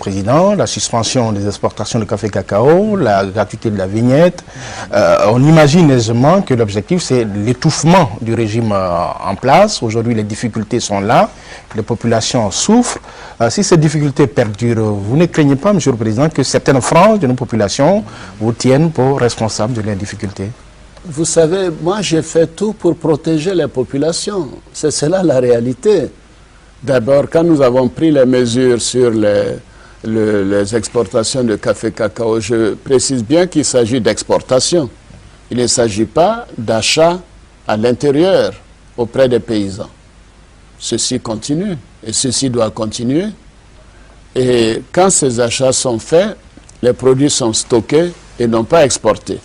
Président, la suspension des exportations de café cacao, la gratuité de la vignette, on imagine aisément que l'objectif c'est l'étouffement du régime en place. Aujourd'hui les difficultés sont là, les populations souffrent. Si ces difficultés perdurent, vous ne craignez pas, Monsieur le Président, que certaines franges de nos populations vous tiennent pour responsable de leurs difficultés? Vous savez, moi j'ai fait tout pour protéger les populations. C'est cela la réalité. D'abord, quand nous avons pris les mesures sur les exportations de café cacao, je précise bien qu'il s'agit d'exportation. Il ne s'agit pas d'achat à l'intérieur auprès des paysans. Ceci continue et ceci doit continuer. Et quand ces achats sont faits, les produits sont stockés et non pas exportés.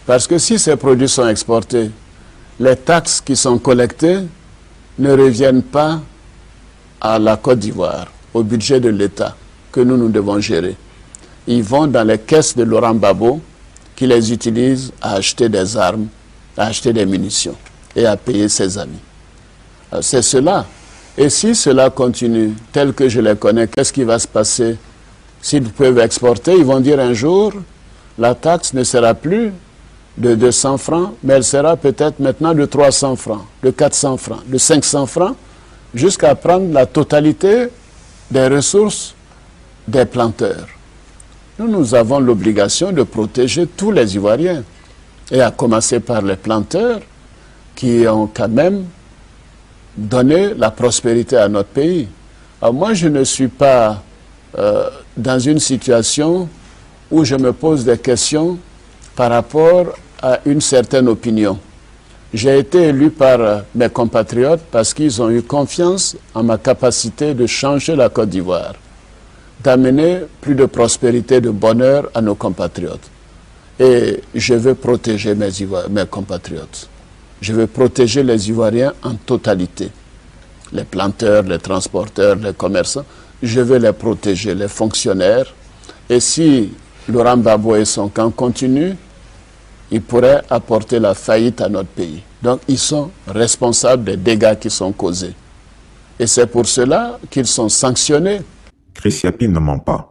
Parce que si ces produits sont exportés, les taxes qui sont collectées ne reviennent pas à la Côte d'Ivoire, au budget de l'État que nous devons gérer. Ils vont dans les caisses de Laurent Gbagbo qui les utilise à acheter des armes, à acheter des munitions et à payer ses amis. C'est cela. Et si cela continue tel que je les connais, qu'est-ce qui va se passer? S'ils peuvent exporter, ils vont dire un jour, la taxe ne sera plus de 200 francs, mais elle sera peut-être maintenant de 300 francs, de 400 francs, de 500 francs, jusqu'à prendre la totalité des ressources des planteurs. Nous avons l'obligation de protéger tous les Ivoiriens, et à commencer par les planteurs qui ont quand même donné la prospérité à notre pays. Alors moi, je ne suis pas dans une situation où je me pose des questions par rapport à une certaine opinion. J'ai été élu par mes compatriotes parce qu'ils ont eu confiance en ma capacité de changer la Côte d'Ivoire, d'amener plus de prospérité, de bonheur à nos compatriotes. Et je veux protéger mes compatriotes. Je veux protéger les Ivoiriens en totalité. Les planteurs, les transporteurs, les commerçants, je veux les protéger, les fonctionnaires. Et si Laurent Gbagbo et son camp continuent, ils pourraient apporter la faillite à notre pays. Donc, ils sont responsables des dégâts qui sont causés. Et c'est pour cela qu'ils sont sanctionnés. Chris Yapi ne ment pas.